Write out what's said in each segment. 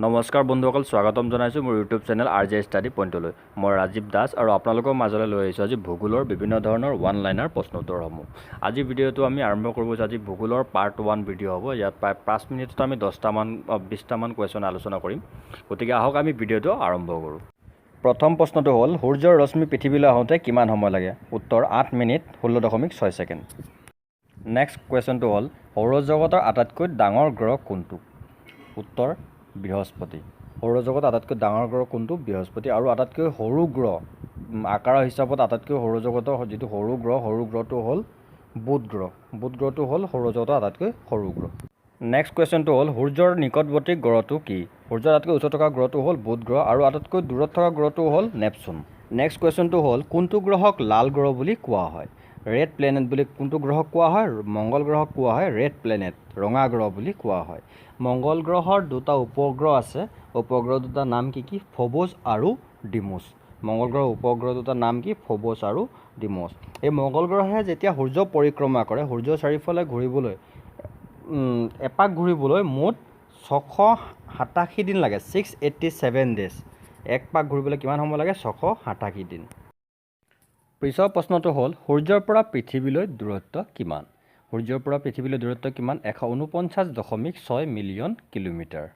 নমস্কাৰ বন্ধুসকল, স্বাগতম জনাইছোঁ মোৰ ইউটিউব চেনেল RJ ষ্টাডি পইণ্টলৈ। মই ৰাজীৱ দাস আৰু আপোনালোকৰ মাজলৈ লৈ আহিছোঁ আজি ভূগোলৰ বিভিন্ন ধৰণৰ ওৱান লাইনাৰ প্ৰশ্ন উত্তৰসমূহ। আজি ভিডিঅ'টো আমি আৰম্ভ কৰিব আজি ভূগোলৰ পাৰ্ট 1 ভিডিঅ' হ'ব। ইয়াত প্ৰায় 5 মিনিটত আমি 20মান কুৱেশ্যন আলোচনা কৰিম। গতিকে আহক আমি ভিডিঅ'টো আৰম্ভ কৰোঁ। প্ৰথম প্ৰশ্নটো হ'ল সূৰ্যৰ ৰশ্মি পৃথিৱীলৈ আহোঁতে কিমান সময় লাগে? উত্তৰ 8 মিনিট 16.6 ছেকেণ্ড। নেক্সট কুৱেশ্যনটো হ'ল সৌৰজগতৰ আটাইতকৈ ডাঙৰ গ্ৰহ কোনটো? উত্তৰ বৃহস্পতি। সৌৰজগত আটাইতকৈ ডাঙৰ গ্ৰহ কোনটো? বৃহস্পতি। আৰু আটাইতকৈ সৰু গ্ৰহ আকাৰৰ হিচাপত আটাইতকৈ সৌৰজগতৰ যিটো সৰু গ্ৰহটো হ'ল বুধ গ্ৰহ। বুধ গ্ৰহটো হ'ল সৌৰজগতৰ আটাইতকৈ সৰু গ্ৰহ। নেক্সট কুৱেশ্যনটো হ'ল সূৰ্যৰ নিকটৱৰ্তী গ্ৰহটো কি? সূৰ্যৰ আটাইতকৈ ওচৰত থকা গ্ৰহটো হ'ল বুধ গ্ৰহ আৰু আটাইতকৈ দূৰত থকা গ্ৰহটো হ'ল নেপচুন। নেক্সট কুৱেশ্যনটো হ'ল কোনটো গ্ৰহক লাল গ্ৰহ বুলি কোৱা হয়? ৰেড প্লেনেট বুলি কোনটো গ্ৰহক কোৱা হয়? মংগল গ্ৰহক কোৱা হয় ৰেড প্লেনেট, ৰঙা গ্ৰহ বুলি কোৱা হয়। মংগল গ্ৰহৰ দুটা উপগ্ৰহ আছে। উপগ্ৰহ দুটাৰ নাম কি কি? ফ'বছ আৰু ডিমছ। মংগল গ্ৰহৰ উপগ্ৰহ দুটাৰ নাম কি? ফ'বছ আৰু ডিমছ। এই মংগল গ্ৰহে যেতিয়া সূৰ্য পৰিক্ৰমা কৰে, সূৰ্যৰ চাৰিওফালে ঘূৰিবলৈ এপাক ঘূৰিবলৈ মুঠ 687 দিন লাগে। 687 ডেজ। এক পাক ঘূৰিবলৈ কিমান সময় লাগে? 687 দিন। পিছৰ প্ৰশ্নটো হ'ল সূৰ্যৰ পৰা পৃথিৱীলৈ দূৰত্ব কিমান? সূৰ্যৰ পৰা পৃথিৱীলৈ দূৰত্ব কিমান? 149.6 মিলিয়ন কিলোমিটাৰ।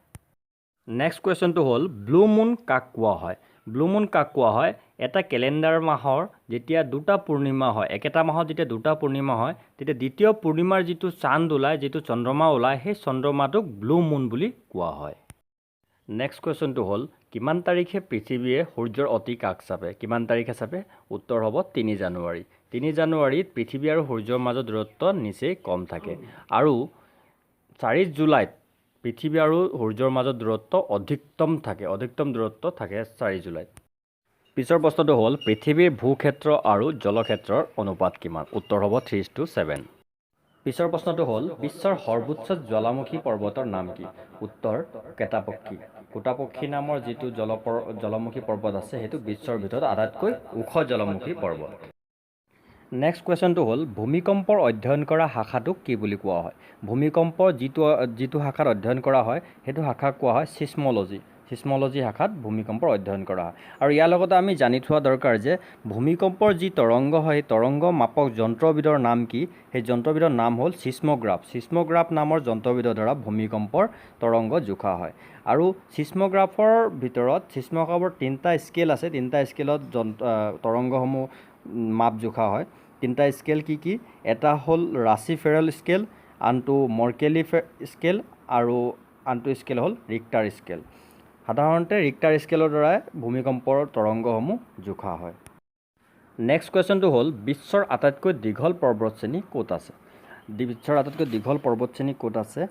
নেক্সট কুৱেশ্যনটো হ'ল ব্লু মুন কাক কোৱা হয়? ব্লু মুন কাক কোৱা হয়? এটা কেলেণ্ডাৰ মাহৰ যেতিয়া দুটা পূৰ্ণিমা হয়, একেটা মাহত যেতিয়া দুটা পূৰ্ণিমা হয়, তেতিয়া দ্বিতীয় পূৰ্ণিমাৰ যিটো চান্দ ওলায়, যিটো চন্দ্ৰমা ওলায়, সেই চন্দ্ৰমাটোক ব্লু মুন বুলি কোৱা হয়। নেক্সট কুৱেশ্যনটো হ'ল কিমান তাৰিখে পৃথিৱীয়ে সূৰ্যৰ অতি কাষ চাপে? কিমান তাৰিখে চাপে? উত্তৰ হ'ব 3 জানুৱাৰী। 3 জানুৱাৰীত পৃথিৱী আৰু সূৰ্যৰ মাজত দূৰত্ব নিচেই কম থাকে। আৰু 4 জুলাইত পৃথিৱী আৰু সূৰ্যৰ মাজত দূৰত্ব অধিকতম দূৰত্ব থাকে 4 জুলাইত। পিছৰ প্ৰশ্নটো হ'ল পৃথিৱীৰ ভূক্ষেত্ৰ আৰু জলক্ষেত্ৰৰ অনুপাত কিমান? উত্তৰ হ'ব 3:7। পিছৰ প্ৰশ্নটো হ'ল বিশ্বৰ সৰ্বোচ্চ জ্বালামুখী পৰ্বতৰ নাম কি? উত্তৰ কেটাপক্ষী। কোটাপক্ষী নামৰ যিটো জলমুখী পৰ্বত আছে সেইটো বিশ্বৰ ভিতৰত আটাইতকৈ ওখ জলমুখী পৰ্বত। নেক্সট কুৱেশ্যনটো হ'ল ভূমিকম্পৰ অধ্যয়ন কৰা শাখাটোক কি বুলি কোৱা হয়? ভূমিকম্পৰ যিটো শাখাত অধ্যয়ন কৰা হয় সেইটো শাখাক কোৱা হয় ছিস্ম'লজি। ছিস্ম'লজি শাখাত ভূমিকম্পৰ অধ্যয়ন কৰা হয়। আৰু ইয়াৰ লগতে আমি জানি থোৱা দৰকাৰ যে ভূমিকম্পৰ যি তৰংগ হয়, সেই তৰংগ মাপক যন্ত্ৰবিধৰ নাম কি? সেই যন্ত্ৰবিধৰ নাম হ'ল ছিস্মোগ্ৰাফ। ছিস্মোগ্ৰাফ নামৰ যন্ত্ৰবিধৰ দ্বাৰা ভূমিকম্পৰ তৰংগ জোখা হয়। আৰু ছিস্মোগ্ৰাফৰ ভিতৰত ছিস্মোগ্ৰাফৰ 3টা স্কেল আছে। 3টা স্কেলত তৰংগসমূহ মাপ জোখা হয়। 3টা স্কেল কি কি? এটা হ'ল ৰাচিফেৰেল স্কেল, আনটো মৰ্কেলি স্কেল আৰু আনটো স্কেল হ'ল ৰিক্টাৰ স্কেল। সাধাৰণতে ৰিক্টাৰ স্কেলৰ দ্বাৰাই ভূমিকম্পৰ তৰংগসমূহ জোখা হয়। নেক্সট কুৱেশ্যনটো হ'ল বিশ্বৰ আটাইতকৈ দীঘল পৰ্বতশ্ৰেণী ক'ত আছে? বিশ্বৰ আটাইতকৈ দীঘল পৰ্বতশ্ৰেণী ক'ত আছে?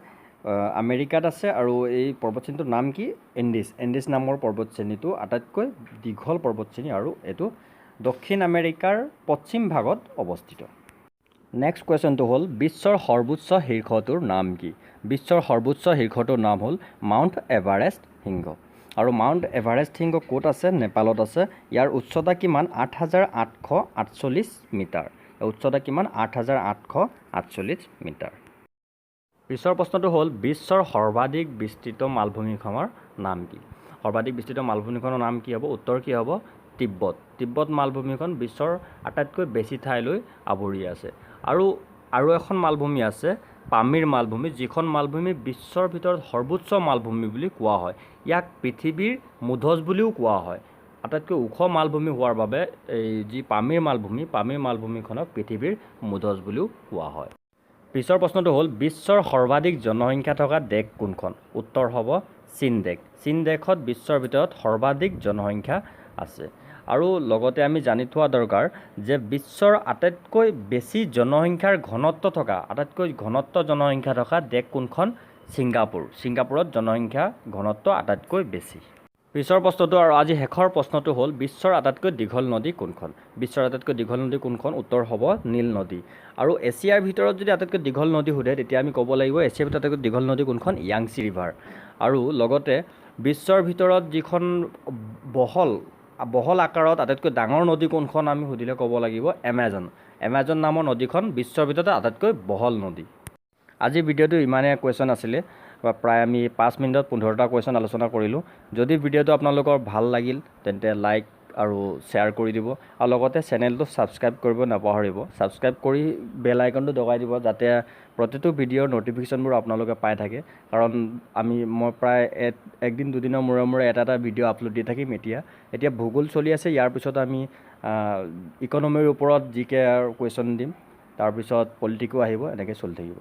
আমেৰিকাত আছে। আৰু এই পৰ্বতশ্ৰেণীটোৰ নাম কি? এণ্ডিছ। এণ্ডিছ নামৰ পৰ্বতশ্ৰেণীটো আটাইতকৈ দীঘল পৰ্বতশ্ৰেণী আৰু এইটো দক্ষিণ আমেৰিকাৰ পশ্চিম ভাগত অৱস্থিত। নেক্সট কুৱেশ্যনটো হ'ল বিশ্বৰ সৰ্বোচ্চ শীৰ্ষটোৰ নাম কি? বিশ্বৰ সৰ্বোচ্চ শীৰ্ষটোৰ নাম হ'ল মাউণ্ট এভাৰেষ্ট শৃংগ। আৰু মাউণ্ট এভাৰেষ্ট শৃংগ ক'ত আছে? নেপালত আছে। ইয়াৰ উচ্চতা কিমান? 8,848 মিটাৰ। উচ্চতা কিমান? 8,848 মিটাৰ। পিছৰ প্ৰশ্নটো হ'ল বিশ্বৰ সৰ্বাধিক বিস্তৃত মালভূমিখনৰ নাম কি? সৰ্বাধিক বিস্তৃত মালভূমিখনৰ নাম কি হ'ব? উত্তৰ কি হ'ব? তিব্বত। তিব্বত মালভূমিখন বিশ্বৰ আটাইতকৈ বেছি ঠাইলৈ আৱৰি আছে। আৰু এখন মালভূমি আছে পামিৰ মালভূমি, যিখন মালভূমি বিশ্বৰ ভিতৰত সৰ্বোচ্চ মালভূমি বুলি কোৱা হয়। ইয়াক পৃথিৱীৰ মুধচ বুলিও কোৱা হয়। আটাইতকৈ ওখ মালভূমি হোৱাৰ বাবে এই যি পামিৰ মালভূমিখনক পৃথিৱীৰ মুধচ বুলিও কোৱা হয়। পিছৰ প্ৰশ্নটো হ'ল বিশ্বৰ সৰ্বাধিক জনসংখ্যা থকা দেশ কোনখন? উত্তৰ হ'ব চীন দেশ। চীন দেশত বিশ্বৰ ভিতৰত সৰ্বাধিক জনসংখ্যা আছে। আৰু লগতে আমি জানি থোৱা দৰকাৰ যে বিশ্বৰ আটাইতকৈ বেছি জনসংখ্যাৰ ঘনত্ব থকা দেশ কোনখন? ছিংগাপুৰ। ছিংগাপুৰত জনসংখ্যা ঘনত্ব আটাইতকৈ বেছি। পিছৰ প্ৰশ্নটো আৰু আজি শেষৰ প্ৰশ্নটো হ'ল বিশ্বৰ আটাইতকৈ দীঘল নদী কোনখন? বিশ্বৰ আটাইতকৈ দীঘল নদী কোনখন? উত্তৰ হ'ব নীল নদী। আৰু এছিয়াৰ ভিতৰত যদি আটাইতকৈ দীঘল নদী সোধে তেতিয়া আমি ক'ব লাগিব এছিয়াৰ ভিতৰত আটাইতকৈ দীঘল নদী কোনখন? য়াংচি ৰিভাৰ। আৰু লগতে বিশ্বৰ ভিতৰত যিখন বহল আকাৰত আটাইতকৈ ডাঙৰ নদী কোনখন আমি সুধিলে ক'ব লাগিব এমাজন। এমাজন নামৰ নদীখন বিশ্বৰ ভিতৰত আটাইতকৈ বহল নদী। আজিৰ ভিডিঅ'টো ইমানেই কুৱেশ্যন আছিলে। প্ৰায় আমি 5 মিনিটত 15টা কুৱেশ্যন আলোচনা কৰিলোঁ। যদি ভিডিঅ'টো আপোনালোকৰ ভাল লাগিল তেন্তে লাইক আৰু শ্বেয়াৰ কৰি দিব আৰু লগতে চেনেলটো ছাবস্ক্ৰাইব কৰিব নাপাহৰিব। ছাবস্ক্ৰাইব কৰি বেল আইকনটো দবাই দিব যাতে প্ৰতিটো ভিডিঅ'ৰ ন'টিফিকেশ্যনবোৰ আপোনালোকে পাই থাকে, কাৰণ মই প্ৰায় একদিন দুদিনৰ মূৰে মূৰে এটা ভিডিঅ' আপলোড দি থাকিম। এতিয়া ভূগোল চলি আছে, ইয়াৰ পিছত আমি ইকনমিৰ ওপৰত জিকে কুৱেশ্যন দিম, তাৰপিছত পলিটিকো আহিব, এনেকৈ চলি থাকিব।